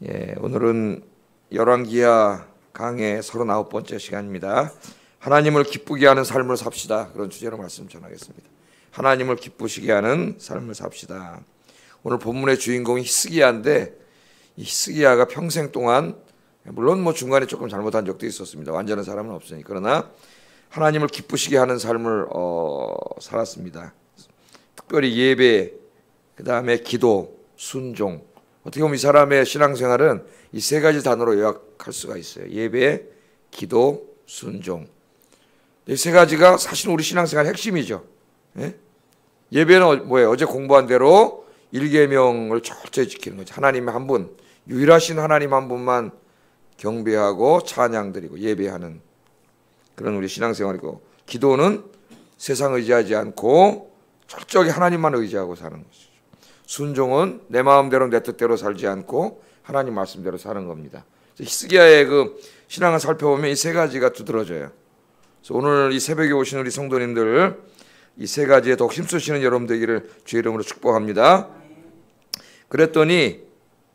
오늘은 열왕기하 강의 39번째 시간입니다. 하나님을 기쁘게 하는 삶을 삽시다. 그런 주제로 말씀 전하겠습니다. 하나님을 기쁘시게 하는 삶을 삽시다. 오늘 본문의 주인공이 히스기야인데, 이 히스기야가 평생 동안 물론 중간에 조금 잘못한 적도 있었습니다. 완전한 사람은 없으니. 그러나 하나님을 기쁘시게 하는 삶을 살았습니다. 특별히 예배, 그 다음에 기도, 순종. 어떻게 보면 이 사람의 신앙생활은 이 세 가지 단어로 요약할 수가 있어요. 예배, 기도, 순종. 이 세 가지가 사실 우리 신앙생활의 핵심이죠. 예배는 뭐예요? 어제 공부한 대로 일계명을 철저히 지키는 거죠. 하나님의 한 분, 유일하신 하나님 한 분만 경배하고 찬양드리고 예배하는 그런 우리 신앙생활이고, 기도는 세상 의지하지 않고 철저히 하나님만 의지하고 사는 것이죠. 순종은 내 마음대로 내 뜻대로 살지 않고 하나님 말씀대로 사는 겁니다. 히스기야의 그 신앙을 살펴보면 이 세 가지가 두드러져요. 그래서 오늘 이 새벽에 오신 우리 성도님들, 이 세 가지에 더욱 힘쓰시는 여러분 되기를 주의 이름으로 축복합니다. 그랬더니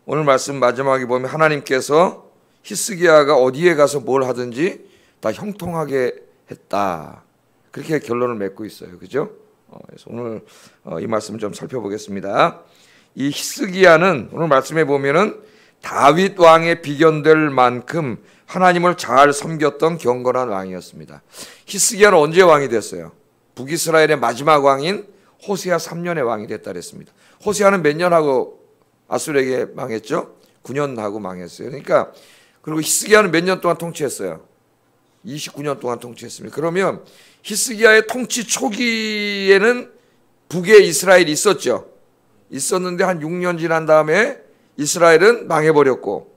오늘 말씀 마지막에 보면 하나님께서 히스기야가 어디에 가서 뭘 하든지 다 형통하게 했다. 그렇게 결론을 맺고 있어요. 그죠? 그래서 오늘 이 말씀 좀 살펴보겠습니다. 이 히스기야는 오늘 말씀에 보면은 다윗 왕에 비견될 만큼 하나님을 잘 섬겼던 경건한 왕이었습니다. 히스기야는 언제 왕이 됐어요? 북이스라엘의 마지막 왕인 호세아 3년에 왕이 됐다 그랬습니다. 호세아는 몇 년 하고 아수르에게 망했죠? 9년 하고 망했어요. 그러니까 그리고 히스기야는 몇 년 동안 통치했어요? 29년 동안 통치했습니다. 그러면 히스기야의 통치 초기에는 북에 이스라엘이 있었죠. 있었는데 한 6년 지난 다음에 이스라엘은 망해버렸고,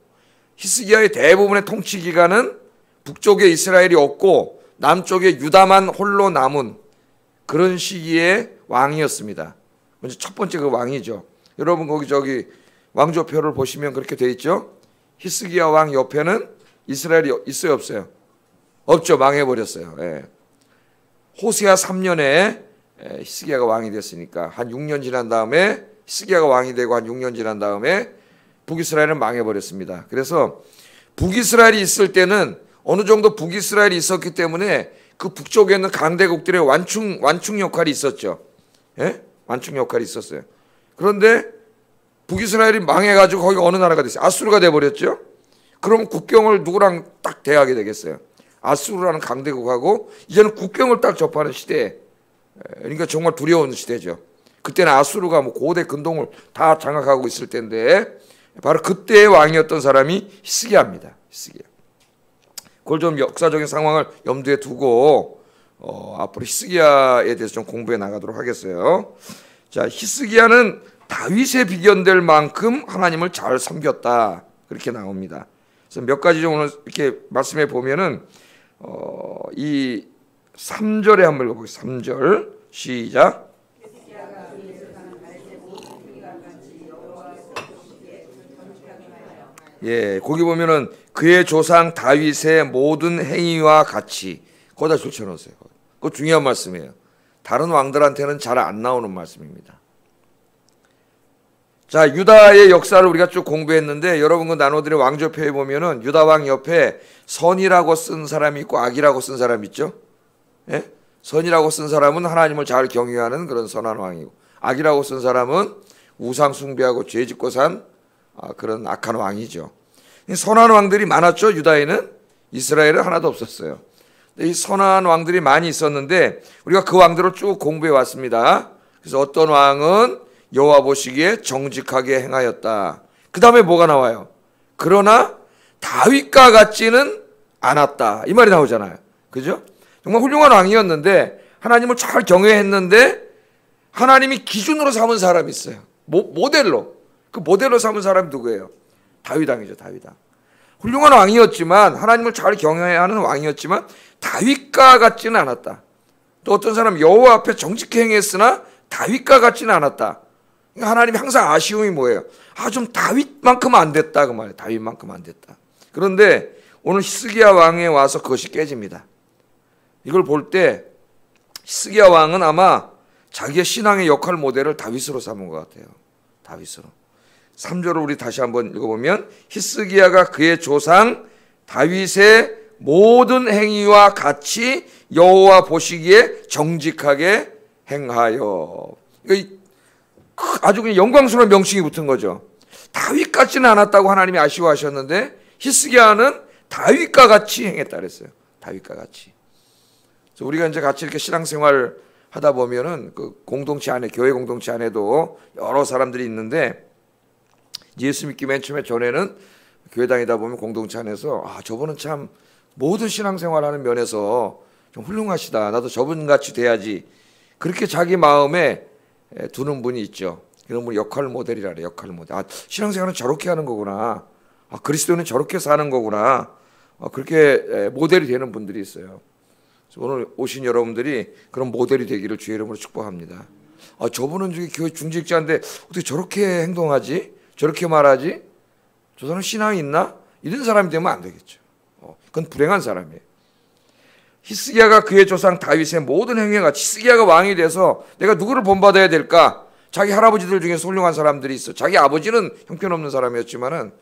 히스기야의 대부분의 통치 기간은 북쪽에 이스라엘이 없고 남쪽에 유다만 홀로 남은 그런 시기의 왕이었습니다. 먼저 첫 번째 그 왕이죠. 여러분 거기 왕조표를 보시면 그렇게 돼 있죠. 히스기야 왕 옆에는 이스라엘이 있어요, 없어요? 없죠. 망해버렸어요. 호세아 3년에 히스기야가 왕이 됐으니까 한 6년 지난 다음에 히스기야가 왕이 되고 한 6년 지난 다음에 북이스라엘은 망해버렸습니다. 그래서 북이스라엘이 있을 때는 어느 정도 북이스라엘이 있었기 때문에 그 북쪽에 있는 강대국들의 완충 역할이 있었죠. 완충 역할이 있었어요. 그런데 북이스라엘이 망해가지고 거기가 어느 나라가 됐어요? 아수르가 돼버렸죠. 그럼 국경을 누구랑 딱 대하게 되겠어요? 아수르라는 강대국하고 이제는 국경을 딱 접하는 시대. 그러니까 정말 두려운 시대죠. 그때는 아수르가 고대 근동을 다 장악하고 있을 때인데 바로 그때의 왕이었던 사람이 히스기야입니다. 히스기야. 그걸 좀 역사적인 상황을 염두에 두고 앞으로 히스기야에 대해서 좀 공부해 나가도록 하겠어요. 자, 히스기야는 다윗에 비견될 만큼 하나님을 잘 섬겼다. 그렇게 나옵니다. 그래서 몇 가지 좀 오늘 이렇게 말씀해 보면은 이 3절에 한번 읽어보겠습니다. 3절 시작. 거기 보면은 그의 조상 다윗의 모든 행위와 같이 거기다 줄쳐놓으세요. 그거 중요한 말씀이에요. 다른 왕들한테는 잘 안 나오는 말씀입니다. 자, 유다의 역사를 우리가 쭉 공부했는데 여러분과 나눠드린 왕조표에 보면은 유다 왕 옆에 선이라고 쓴 사람이 있고 악이라고 쓴 사람이 있죠. 선이라고 쓴 사람은 하나님을 잘 경외하는 그런 선한 왕이고, 악이라고 쓴 사람은 우상 숭배하고 죄 짓고 산 그런 악한 왕이죠. 선한 왕들이 많았죠. 유다에는. 이스라엘은 하나도 없었어요. 이 선한 왕들이 많이 있었는데 우리가 그 왕들을 쭉 공부해 왔습니다. 그래서 어떤 왕은 여호와 보시기에 정직하게 행하였다. 그 다음에 뭐가 나와요? 그러나 다윗과 같지는 않았다. 이 말이 나오잖아요. 그죠? 정말 훌륭한 왕이었는데 하나님을 잘 경외했는데 하나님이 기준으로 삼은 사람이 있어요. 모델로. 그 모델로 삼은 사람이 누구예요? 다윗 왕이죠. 다윗 왕. 훌륭한 왕이었지만, 하나님을 잘 경외하는 왕이었지만 다윗과 같지는 않았다. 또 어떤 사람 여호와 앞에 정직히 행했으나 다윗과 같지는 않았다. 하나님이 항상 아쉬움이 뭐예요? 좀 다윗만큼 안 됐다 그 말이에요. 다윗만큼 안 됐다. 그런데 오늘 히스기야 왕에 와서 그것이 깨집니다. 이걸 볼 때 히스기야 왕은 아마 자기의 신앙의 역할 모델을 다윗으로 삼은 것 같아요. 다윗으로. 3절을 우리 다시 한번 읽어보면 히스기야가 그의 조상 다윗의 모든 행위와 같이 여호와 보시기에 정직하게 행하여. 아주 그냥 영광스러운 명칭이 붙은 거죠. 다윗 같지는 않았다고 하나님이 아쉬워하셨는데 히스기야는 다윗과 같이 행했다 그랬어요. 다윗과 같이. 그래서 우리가 이제 같이 이렇게 신앙생활 하다 보면은 그 공동체 안에, 교회 공동체 안에도 여러 사람들이 있는데, 예수 믿기 맨 처음에 전에는 교회 다니다 보면 공동체 안에서 저분은 참 모든 신앙생활 하는 면에서 좀 훌륭하시다, 나도 저분같이 돼야지, 그렇게 자기 마음에 두는 분이 있죠. 그런 분이 역할 모델이라 그래요. 역할 모델. 신앙생활은 저렇게 하는 거구나, 그리스도는 저렇게 사는 거구나, 그렇게 모델이 되는 분들이 있어요. 오늘 오신 여러분들이 그런 모델이 되기를 주의 이름으로 축복합니다. 저분은 교회 중직자인데 어떻게 저렇게 행동하지? 저렇게 말하지? 저 사람 신앙이 있나? 이런 사람이 되면 안 되겠죠. 그건 불행한 사람이에요. 히스기야가 그의 조상 다윗의 모든 행위와 같이, 히스기야가 왕이 돼서 내가 누구를 본받아야 될까? 자기 할아버지들 중에서 훌륭한 사람들이 있어. 자기 아버지는 형편없는 사람이었지만은,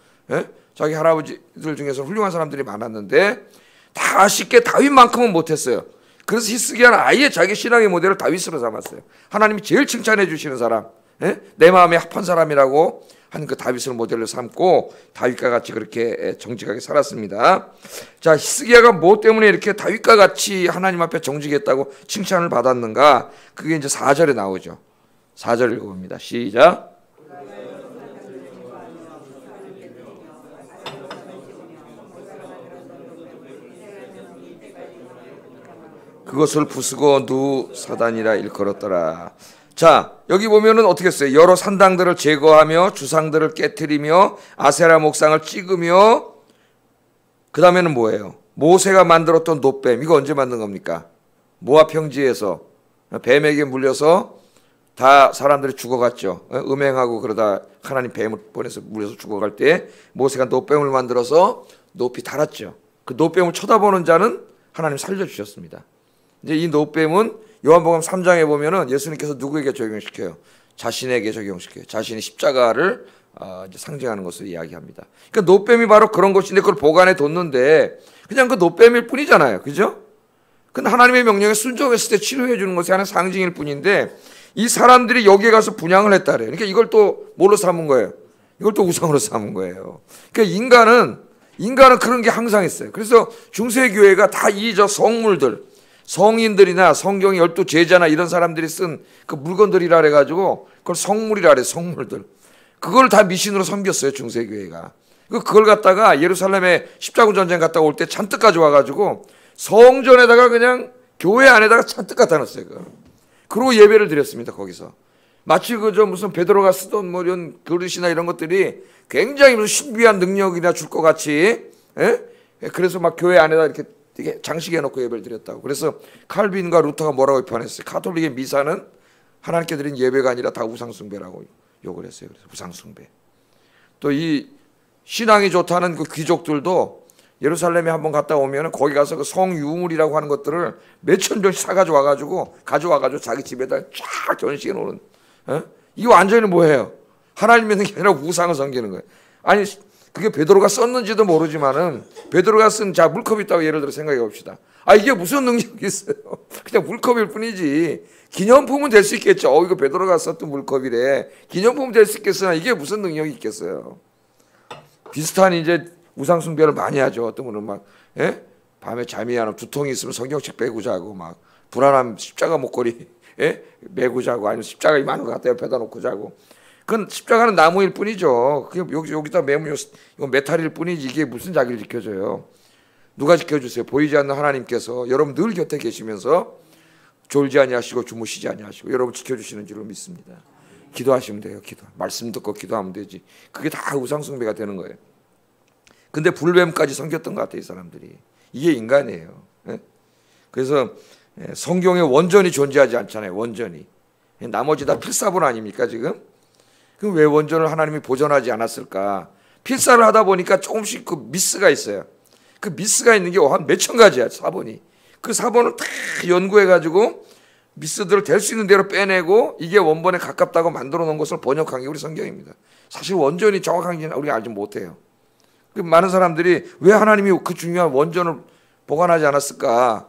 자기 할아버지들 중에서 훌륭한 사람들이 많았는데 다 쉽게 다윗만큼은 못했어요. 그래서 히스기야는 아예 자기 신앙의 모델을 다윗으로 삼았어요. 하나님이 제일 칭찬해 주시는 사람, 내 마음에 합한 사람이라고 한 그 다윗을 모델로 삼고 다윗과 같이 그렇게 정직하게 살았습니다. 자, 히스기야가 뭐 때문에 이렇게 다윗과 같이 하나님 앞에 정직했다고 칭찬을 받았는가? 그게 이제 4절에 나오죠. 4절 읽어봅니다. 시작. 그것을 부수고 누 사단이라 일컬었더라. 자, 여기 보면은 어떻게 했어요? 여러 산당들을 제거하며 주상들을 깨트리며 아세라 목상을 찍으며, 그 다음에는 뭐예요? 모세가 만들었던 놋뱀, 이거 언제 만든 겁니까? 모압 평지에서 뱀에게 물려서 다 사람들이 죽어갔죠. 음행하고 그러다 하나님 뱀을 보내서 물려서 죽어갈 때 모세가 놋뱀을 만들어서 높이 달았죠. 그 놋뱀을 쳐다보는 자는 하나님 살려주셨습니다. 이제 이 놋뱀은 요한복음 3장에 보면은 예수님께서 누구에게 적용시켜요? 자신에게 적용시켜요. 자신이 십자가를 이제 상징하는 것을 이야기합니다. 그러니까 놋뱀이 바로 그런 것인데 그걸 보관해 뒀는데 그냥 그 놋뱀일 뿐이잖아요. 그죠? 근데 하나님의 명령에 순종했을 때 치료해 주는 것이 하나의 상징일 뿐인데 이 사람들이 여기에 가서 분향을 했다 그래요. 그러니까 이걸 또 뭘로 삼은 거예요? 이걸 또 우상으로 삼은 거예요. 그러니까 인간은 그런 게 항상 있어요. 그래서 중세교회가 다 이 성물들, 성인들이나 성경의 12제자나 이런 사람들이 쓴 그 물건들이라 그래가지고 그걸 성물이라 그래. 성물들. 그걸 다 미신으로 섬겼어요. 중세교회가. 그걸 갖다가 예루살렘에 십자군 전쟁 갔다 올 때 잔뜩 가져와가지고 성전에다가 그냥 교회 안에다가 잔뜩 갖다 놨어요. 그러고 예배를 드렸습니다. 거기서. 마치 무슨 베드로가 쓰던 뭐 이런 그릇이나 이런 것들이 굉장히 무슨 신비한 능력이나 줄 것 같이, 그래서 막 교회 안에다 이렇게 장식해 놓고 예배를 드렸다고. 그래서 칼빈과 루터가 뭐라고 비판했어요? 가톨릭의 미사는 하나님께 드린 예배가 아니라 다 우상숭배라고 욕을 했어요. 그래서 우상숭배. 또 이 신앙이 좋다는 그 귀족들도 예루살렘에 한번 갔다 오면 거기 가서 그 성유물이라고 하는 것들을 몇천 종씩 가져와가지고 자기 집에다 쫙 전시해 놓는, 이거 완전히 뭐예요? 하나님 믿는 게 아니라 우상을 섬기는 거예요. 아니, 그게 베드로가 썼는지도 모르지만은 베드로가 쓴 물컵 있다고 예를 들어 생각해 봅시다. 이게 무슨 능력이 있어요? 그냥 물컵일 뿐이지. 기념품은 될 수 있겠죠. 이거 베드로가 썼던 물컵이래. 기념품은 될 수 있겠으나 이게 무슨 능력이 있겠어요? 비슷한 이제 우상 숭배를 많이 하죠. 어떤 분은 막 밤에 잠이 안 오면 두통이 있으면 성경책 빼고 자고, 막 불안하면 십자가 목걸이 메고 자고, 아니면 십자가 이만한 거 갖다 옆에다 놓고 자고. 그건 십자가는 나무일 뿐이죠. 여기다 매면 이건 메탈일 뿐이지 이게 무슨 자기를 지켜줘요? 누가 지켜주세요? 보이지 않는 하나님께서 여러분 늘 곁에 계시면서 졸지 아니하시고 주무시지 아니하시고 여러분 지켜주시는 줄로 믿습니다. 기도하시면 돼요. 말씀 듣고 기도하면 되지. 그게 다 우상숭배가 되는 거예요. 근데 불뱀까지 섬겼던 것 같아요. 이 사람들이. 이게 인간이에요. 그래서 성경에 원전이 존재하지 않잖아요. 원전이. 나머지 다 필사본 아닙니까 지금? 그럼 왜 원전을 하나님이 보존하지 않았을까? 필사를 하다 보니까 조금씩 그 미스가 있어요. 그 미스가 있는 게 한 몇천 가지야, 사본이. 그 사본을 다 연구해가지고 미스들을 될 수 있는 대로 빼내고 이게 원본에 가깝다고 만들어 놓은 것을 번역한 게 우리 성경입니다. 사실 원전이 정확한지는 우리가 알지 못해요. 많은 사람들이 왜 하나님이 그 중요한 원전을 보관하지 않았을까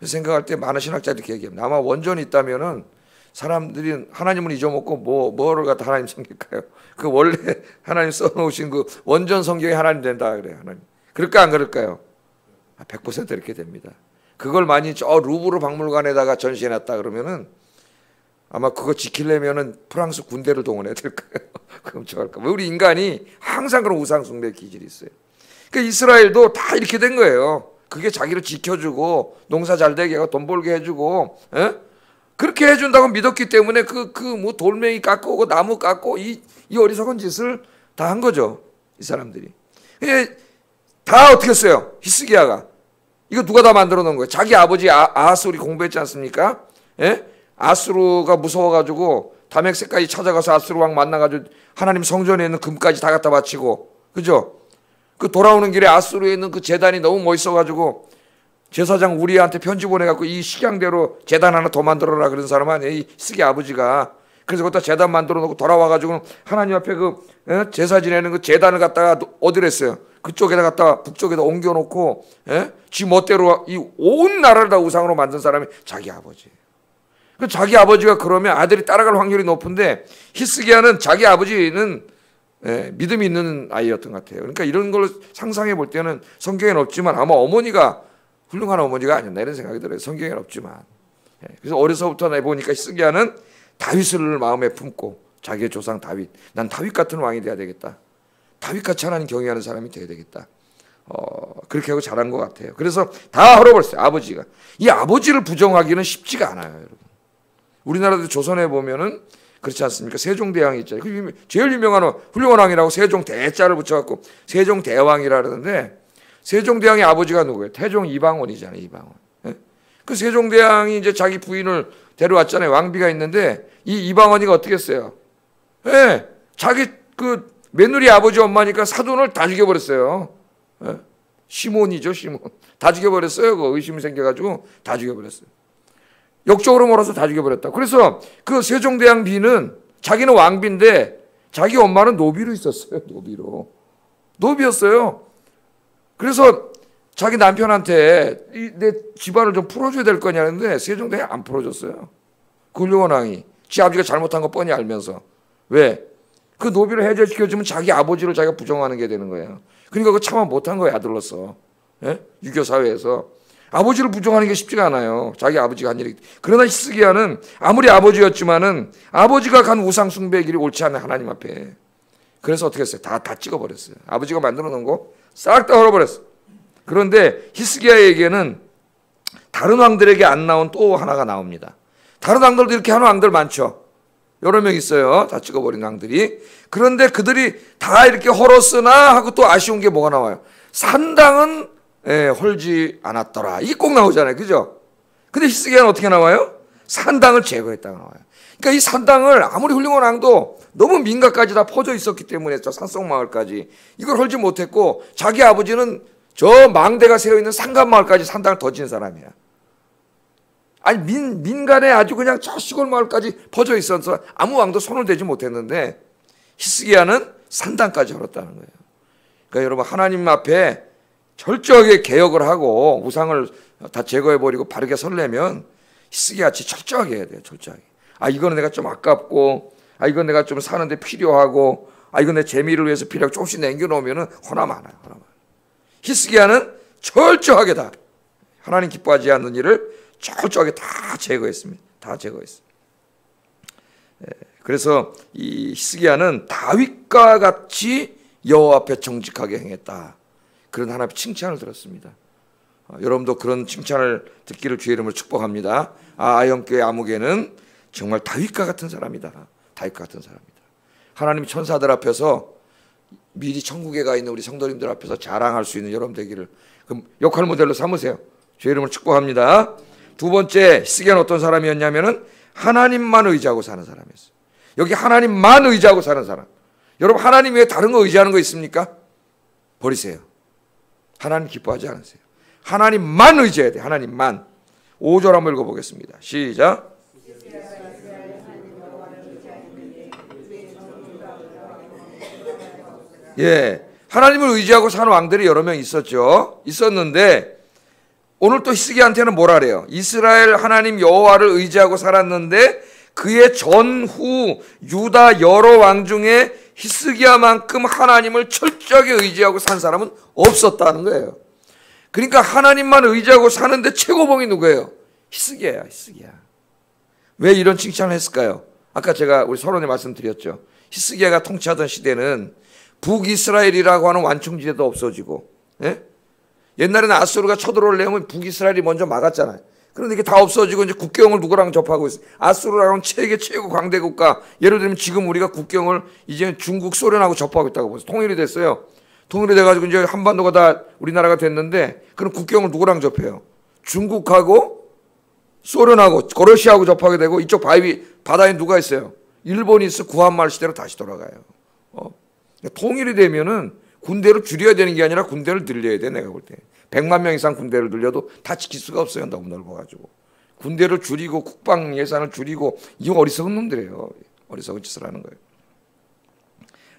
생각할 때 많은 신학자들이 이렇게 얘기합니다. 아마 원전이 있다면은 사람들이 하나님은 잊어먹고 뭐를 갖다 하나님 섬길까요? 그 원래 하나님 써놓으신 그 원전 성경이 하나님 된다 그래요. 하나님. 그럴까 안 그럴까요? 100% 이렇게 됩니다. 그걸 많이 저 루브르 박물관에다가 전시해놨다 그러면은 아마 그거 지키려면은 프랑스 군대를 동원해야 될까요? 그럼 저할까? 우리 인간이 항상 그런 우상 숭배 기질이 있어요. 그러니까 이스라엘도 다 이렇게 된 거예요. 그게 자기를 지켜주고 농사 잘 되게 하고 돈 벌게 해주고, 에? 그렇게 해준다고 믿었기 때문에 뭐 돌멩이 깎고 오고 나무 깎고 이 어리석은 짓을 다 한 거죠. 이 사람들이. 다 어떻게 했어요? 히스기야가. 이거 누가 다 만들어 놓은 거예요? 자기 아버지 아하스 우리 공부했지 않습니까? 예? 아수르가 무서워가지고 다메섹까지 찾아가서 아수르 왕 만나가지고 하나님 성전에 있는 금까지 다 갖다 바치고, 그죠? 그 돌아오는 길에 아수르에 있는 그 제단이 너무 멋있어가지고 제사장 우리한테 편지 보내갖고 이 식양대로 제단 하나 더 만들어라 그런 사람 아니에요? 이 히스기야 아버지가. 그래서 거기다 제단 만들어 놓고 돌아와가지고 하나님 앞에 제사 지내는 그 제단을 갖다가 어디로 했어요? 그쪽에다 갖다가 북쪽에다 옮겨놓고, 지 멋대로 이 온 나라를 다 우상으로 만든 사람이 자기 아버지예요. 자기 아버지가 그러면 아들이 따라갈 확률이 높은데 히스기야는 자기 아버지는 믿음이 있는 아이였던 것 같아요. 그러니까 이런 걸 상상해 볼 때는 성경에는 없지만 아마 어머니가 훌륭한 어머니가 아니었나 이런 생각이 들어요. 성경에는 없지만. 그래서 어려서부터 보니까 히스기야는 다윗을 마음에 품고 자기의 조상 다윗, 난 다윗 같은 왕이 돼야 되겠다. 다윗같이 하나님 경외하는 사람이 돼야 되겠다. 그렇게 하고 자란 것 같아요. 그래서 다 헐어버렸어요. 아버지가. 이 아버지를 부정하기는 쉽지가 않아요, 여러분. 우리나라도 조선에 보면은 그렇지 않습니까? 세종대왕이 있잖아요. 제일 유명한 훌륭한 왕이라고 세종대자를 붙여갖고 세종대왕이라 그러는데 세종대왕의 아버지가 누구예요? 태종 이방원이잖아요. 이방원. 그 세종대왕이 이제 자기 부인을 데려왔잖아요. 왕비가 있는데 이 이방원이가 어떻게 했어요? 자기 그 며느리 아버지 엄마니까 사돈을 다 죽여버렸어요. 시몬이죠, 시몬. 다 죽여버렸어요. 그 의심이 생겨가지고 다 죽여버렸어요. 역적으로 몰아서 다 죽여버렸다. 그래서 그 세종대왕 비는 자기는 왕비인데 자기 엄마는 노비로 있었어요. 노비였어요. 그래서 자기 남편한테 내 집안을 좀 풀어줘야 될 거냐 했는데 세종대왕이 안 풀어줬어요. 그 훌륭한 왕이. 지 아버지가 잘못한 거 뻔히 알면서. 왜? 그 노비를 해제시켜주면 자기 아버지를 자기가 부정하는 게 되는 거예요. 그러니까 그 참아 못한 거예요, 아들로서. 유교 사회에서. 아버지를 부정하는 게 쉽지가 않아요. 자기 아버지가 한 일이. 그러나 히스기야는 아무리 아버지였지만은 아버지가 간 우상 숭배의 길이 옳지 않은 하나님 앞에. 그래서 어떻게 했어요? 다 찍어버렸어요. 아버지가 만들어 놓은 거 싹 다 헐어버렸어요. 그런데 히스기야에게는 다른 왕들에게 안 나온 또 하나가 나옵니다. 다른 왕들도 이렇게 하는 왕들 많죠. 여러 명 있어요. 다 찍어버린 왕들이. 그런데 그들이 다 이렇게 헐었으나 하고 또 아쉬운 게 뭐가 나와요? 산당은 헐지 않았더라. 이게 꼭 나오잖아요. 그죠? 근데 히스기야는 어떻게 나와요? 산당을 제거했다고 나와요. 그러니까 이 산당을 아무리 훌륭한 왕도 너무 민가까지 다 퍼져 있었기 때문에 저 산속 마을까지 이걸 헐지 못했고 자기 아버지는 저 망대가 세워있는 산간마을까지 산당을 더 지은 사람이야. 아니 민간에 아주 그냥 저 시골 마을까지 퍼져 있어서 아무 왕도 손을 대지 못했는데 히스기야는 산당까지 헐었다는 거예요. 그러니까 여러분 하나님 앞에 철저하게 개혁을 하고 우상을 다 제거해버리고 바르게 설려면 히스기야같이 철저하게 해야 돼요. 철저하게. 이거는 내가 좀 아깝고 이건 내가 좀 사는데 필요하고 이건 내 재미를 위해서 필요하고 조금씩 남겨놓으면 허나 많아요. 히스기야는 철저하게 다 하나님 기뻐하지 않는 일을 철저하게 다 제거했습니다. 다 제거했습니다. 그래서 이 히스기야는 다윗과 같이 여호와 앞에 정직하게 행했다. 그런 하나님의 칭찬을 들었습니다. 여러분도 그런 칭찬을 듣기를 주의 이름으로 축복합니다. 아영교회 아무개는 정말 다윗과 같은 사람이다. 다윗과 같은 사람이다. 하나님 천사들 앞에서 미리 천국에 가 있는 우리 성도님들 앞에서 자랑할 수 있는 여러분 되기를 역할 모델로 삼으세요. 주의 이름으로 축복합니다. 두 번째 히스기야는 어떤 사람이었냐면은 하나님만 의지하고 사는 사람이었어요. 여기 하나님만 의지하고 사는 사람. 여러분 하나님 외에 다른 거 의지하는 거 있습니까? 버리세요. 하나님 기뻐하지 않으세요. 하나님만 의지해야 돼요. 하나님만. 5절 한번 읽어보겠습니다. 시작. 예, 하나님을 의지하고 사는 왕들이 여러 명 있었는데 오늘 또 히스기야한테는 뭐라 그래요? 이스라엘 하나님 여호와를 의지하고 살았는데 그의 전후 유다 여러 왕 중에 히스기야만큼 하나님을 철저하게 의지하고 산 사람은 없었다는 거예요. 그러니까 하나님만 의지하고 사는데 최고봉이 누구예요? 히스기야야, 히스기야. 왜 이런 칭찬을 했을까요? 아까 제가 우리 서론에 말씀드렸죠. 히스기야가 통치하던 시대는 북이스라엘이라고 하는 완충지대도 없어지고, 예? 옛날에는 아수르가 쳐들어오려면 북이스라엘이 먼저 막았잖아요. 그런데 이게 다 없어지고 이제 국경을 누구랑 접하고 있어요? 아수르라고는 세계 최고 강대 국가. 예를 들면 지금 우리가 국경을 이제 중국, 소련하고 접하고 있다고 보세요. 통일이 됐어요. 통일이 돼가지고 이제 한반도가 다 우리나라가 됐는데 그럼 국경을 누구랑 접해요? 중국하고 소련하고 러시아하고 접하게 되고 이쪽 바다에 누가 있어요? 일본이 있어. 구한말 시대로 다시 돌아가요. 통일이 되면은 군대를 줄여야 되는 게 아니라 군대를 늘려야 돼. 내가 볼 때 100만 명 이상 군대를 늘려도 다 지킬 수가 없어요. 너무 넓어가지고 군대를 줄이고 국방 예산을 줄이고 이거 어리석은 놈들이에요. 어리석은 짓을 하는 거예요.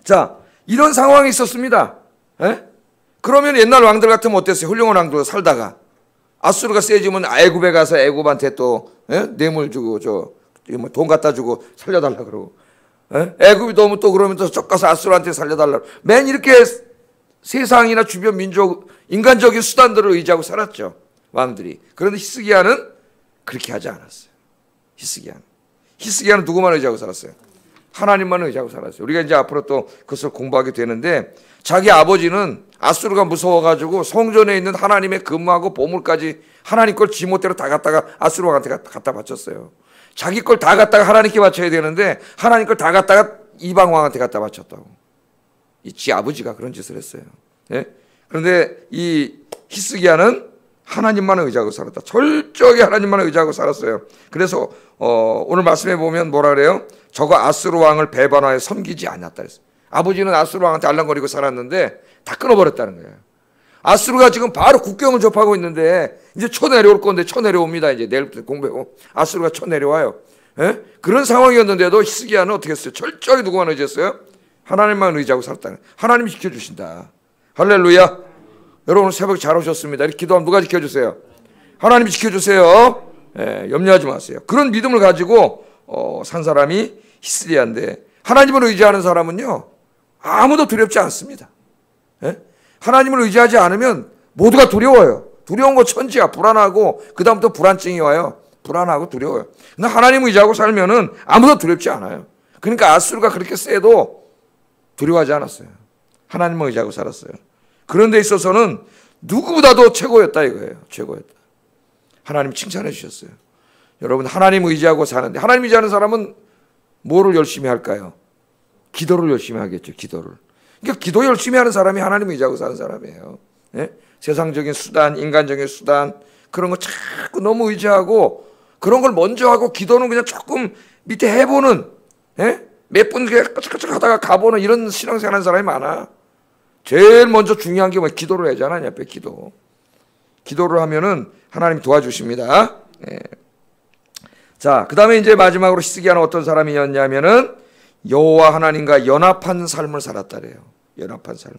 자, 이런 상황이 있었습니다. 에? 그러면 옛날 왕들 같으면 어땠어요? 훌륭한 왕들 살다가 아수르가 세지면 애굽에 가서 애굽한테 또 뇌물 주고 돈 갖다 주고 살려달라 그러고, 애굽이 너무 또 그러면 또 쫓가서 아수르한테 살려달라. 맨 이렇게 세상이나 주변 민족 인간적인 수단들을 의지하고 살았죠, 왕들이. 그런데 히스기야는 그렇게 하지 않았어요. 히스기야는 누구만 의지하고 살았어요? 하나님만 의지하고 살았어요. 우리가 이제 앞으로 또 그것을 공부하게 되는데 자기 아버지는 아수르가 무서워가지고 성전에 있는 하나님의 금하고 보물까지 하나님 걸 지멋대로 다 갖다가 아수르 왕한테 갖다 바쳤어요. 자기 걸 다 갖다가 하나님께 바쳐야 되는데 하나님 걸 다 갖다가 이방 왕한테 갖다 바쳤다고. 지 아버지가 그런 짓을 했어요. 예? 그런데 이 히스기야는 하나님만 의지하고 살았다. 철저하게 하나님만 의지하고 살았어요. 그래서 오늘 말씀해 보면 뭐라 그래요? 저거 아수르 왕을 배반하여 섬기지 않았다 그랬어요. 아버지는 아수르 왕한테 알랑거리고 살았는데 다 끊어버렸다는 거예요. 아수르가 지금 바로 국경을 접하고 있는데 이제 쳐내려올 건데 쳐내려옵니다. 이제 내일부터 공부하고 아수르가 쳐내려와요. 예? 그런 상황이었는데도 히스기야는 어떻게 했어요? 철저히 누구만 의지했어요? 하나님만 의지하고 살았다는 거예요. 하나님이 지켜주신다. 할렐루야. 여러분 오늘 새벽 잘 오셨습니다. 이렇게 기도하면 누가 지켜주세요? 하나님이 지켜주세요. 예, 염려하지 마세요. 그런 믿음을 가지고 산 사람이 히스기야인데 하나님을 의지하는 사람은요 아무도 두렵지 않습니다. 예? 하나님을 의지하지 않으면 모두가 두려워요. 두려운 거 천지야. 불안하고 그 다음부터 불안증이 와요. 불안하고 두려워요. 근데 하나님 의지하고 살면은 아무도 두렵지 않아요. 그러니까 아수르가 그렇게 세도 두려워하지 않았어요. 하나님을 의지하고 살았어요. 그런 데 있어서는 누구보다도 최고였다 이거예요. 최고였다. 하나님 칭찬해 주셨어요. 여러분 하나님 의지하고 사는데 하나님 의지하는 사람은 뭐를 열심히 할까요? 기도를 열심히 하겠죠. 기도를. 그러니까 기도 열심히 하는 사람이 하나님 의지하고 사는 사람이에요. 예? 세상적인 수단, 인간적인 수단 그런 거 자꾸 너무 의지하고 그런 걸 먼저 하고 기도는 그냥 조금 밑에 해보는, 예? 몇 분 까짝까짝 하다가 가보는 이런 신앙생활 하는 사람이 많아. 제일 먼저 중요한 게 뭐 기도를 하지 않았냐? 옆에 기도. 기도를 하면은 하나님 도와주십니다. 예. 자, 그 다음에 이제 마지막으로 히스기야는 어떤 사람이었냐면은 여호와 하나님과 연합한 삶을 살았다래요. 연합한 삶.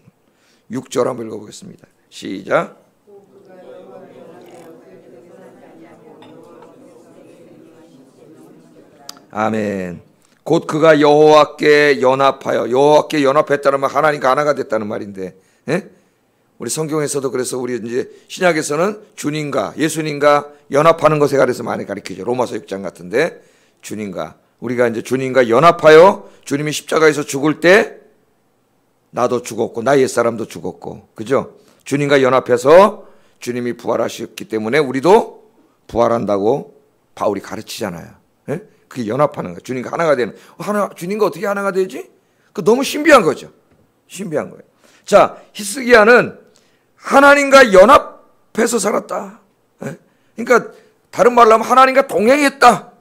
6절 한번 읽어보겠습니다. 시작. 아멘. 곧 그가 여호와께 연합하여, 여호와께 연합했다는 말 하나님과 하나가 됐다는 말인데, 예? 우리 성경에서도 그래서 우리 이제 신약에서는 주님과 예수님과 연합하는 것에 관해서 많이 가르치죠. 로마서 6장 같은데 주님과 우리가 이제 주님과 연합하여 주님이 십자가에서 죽을 때 나도 죽었고 나 옛사람도 죽었고, 그죠? 주님과 연합해서 주님이 부활하셨기 때문에 우리도 부활한다고 바울이 가르치잖아요. 예? 그게 연합하는 거예요. 주님과 하나가 되는. 주님과 어떻게 하나가 되지? 그 너무 신비한 거죠. 신비한 거예요. 자, 히스기야는 하나님과 연합해서 살았다. 예? 그러니까 다른 말로 하면 하나님과 동행했다.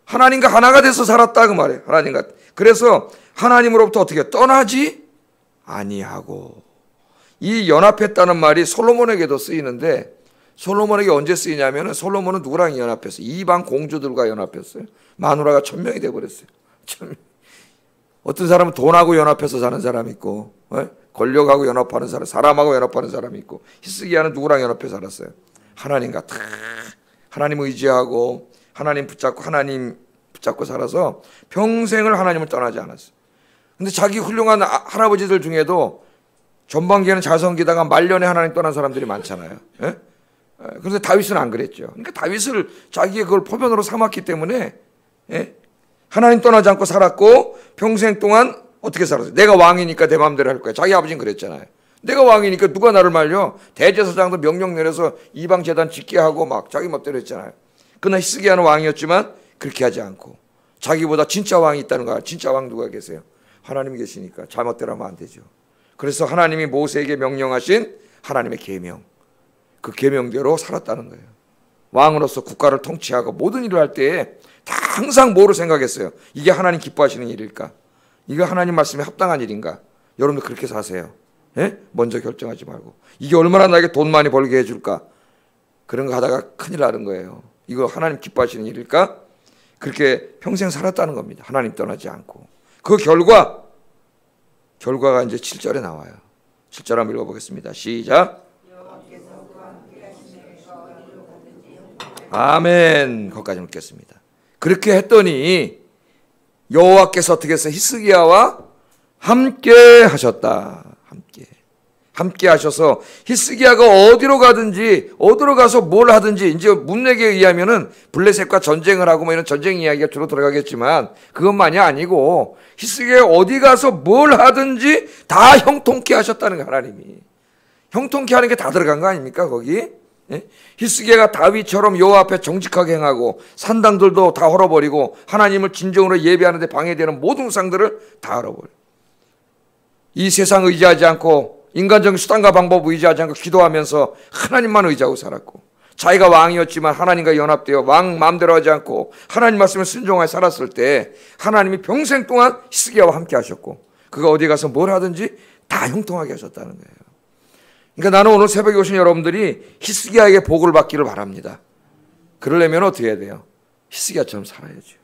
하나님과 하나가 돼서 살았다 그 말이에요. 하나님과. 그래서 하나님으로부터 어떻게 떠나지 아니하고. 이 연합했다는 말이 솔로몬에게도 쓰이는데 솔로몬에게 언제 쓰이냐면은 솔로몬은 누구랑 연합했어요? 이방 공주들과 연합했어요. 마누라가 1000명이 돼버렸어요. 1000명. 어떤 사람은 돈하고 연합해서 사는 사람이 있고, 권력하고 연합하는 사람, 사람하고 연합하는 사람이 있고, 히스기야는 누구랑 연합해 살았어요? 하나님과 다 하나님 의지하고 하나님 붙잡고 살아서 평생을 하나님을 떠나지 않았어요. 근데 자기 훌륭한 할아버지들 중에도 전반기에는 잘 섬기다가 말년에 하나님 떠난 사람들이 많잖아요. 예? 그런데 다윗은 안 그랬죠. 그러니까 다윗을 자기의 그걸 포변으로 삼았기 때문에, 예? 하나님 떠나지 않고 살았고 평생 동안 어떻게 살았어요? 내가 왕이니까 내 마음대로 할 거야. 자기 아버지는 그랬잖아요. 내가 왕이니까 누가 나를 말려? 대제사장도 명령 내려서 이방 제단 짓게 하고 막 자기 멋대로 했잖아요. 그러나 히스기야는 왕이었지만 그렇게 하지 않고 자기보다 진짜 왕이 있다는 거야. 진짜 왕 누가 계세요? 하나님이 계시니까 잘못대로 하면 안 되죠. 그래서 하나님이 모세에게 명령하신 하나님의 계명, 그 계명대로 살았다는 거예요. 왕으로서 국가를 통치하고 모든 일을 할 때에 다 항상 뭐로 생각했어요? 이게 하나님 기뻐하시는 일일까? 이거 하나님 말씀에 합당한 일인가? 여러분들 그렇게 사세요. 예? 먼저 결정하지 말고 이게 얼마나 나에게 돈 많이 벌게 해줄까? 그런 거 하다가 큰일 나는 거예요. 이거 하나님 기뻐하시는 일일까? 그렇게 평생 살았다는 겁니다. 하나님 떠나지 않고. 그 결과가 이제 7절에 나와요. 7절 한번 읽어보겠습니다. 시작. 아멘. 거기까지 읽겠습니다. 그렇게 했더니 여호와께서 어떻게 해서 히스기야와 함께 하셨다. 함께 하셔서 히스기야가 어디로 가든지 어디로 가서 뭘 하든지 이제 문맥에 의하면은 블레셋과 전쟁을 하고 뭐 이런 전쟁 이야기가 주로 들어가겠지만 그것만이 아니고 히스기야가 어디 가서 뭘 하든지 다 형통케 하셨다는 거. 하나님이 형통케 하는 게 다 들어간 거 아닙니까 거기? 예? 히스기야가 다윗처럼 여호와 앞에 정직하게 행하고 산당들도 다 헐어버리고 하나님을 진정으로 예배하는데 방해되는 모든 우상들을 다 헐어버려. 이 세상 의지하지 않고 인간적인 수단과 방법 의지하지 않고 기도하면서 하나님만 의지하고 살았고 자기가 왕이었지만 하나님과 연합되어 왕 마음대로 하지 않고 하나님 말씀에 순종하여 살았을 때 하나님이 평생 동안 히스기야와 함께 하셨고 그가 어디 가서 뭘 하든지 다 형통하게 하셨다는 거예요. 그러니까 나는 오늘 새벽에 오신 여러분들이 히스기야에게 복을 받기를 바랍니다. 그러려면 어떻게 해야 돼요? 히스기야처럼 살아야죠.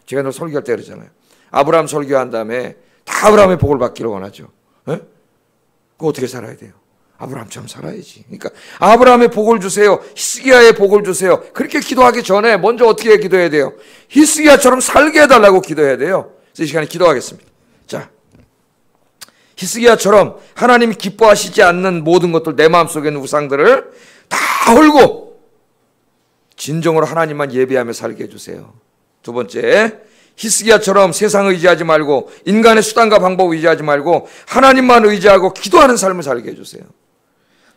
제가 늘 설교할 때 그러잖아요. 아브라함 설교한 다음에 다 아브라함의 복을 받기를 원하죠. 예? 그거 어떻게 살아야 돼요? 아브라함처럼 살아야지. 그러니까 아브라함의 복을 주세요. 히스기야의 복을 주세요. 그렇게 기도하기 전에 먼저 어떻게 기도해야 돼요? 히스기야처럼 살게 해달라고 기도해야 돼요. 그래서 이 시간에 기도하겠습니다. 자, 히스기야처럼 하나님이 기뻐하시지 않는 모든 것들, 내 마음속에 있는 우상들을 다 헐고 진정으로 하나님만 예배하며 살게 해주세요. 두 번째, 히스기야처럼 세상을 의지하지 말고 인간의 수단과 방법 의지하지 말고 하나님만 의지하고 기도하는 삶을 살게 해주세요.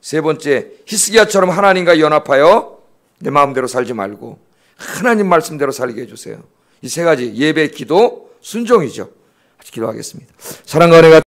세 번째, 히스기야처럼 하나님과 연합하여 내 마음대로 살지 말고 하나님 말씀대로 살게 해주세요. 이 세 가지, 예배, 기도, 순종이죠. 같이 기도하겠습니다. 사랑과 은혜가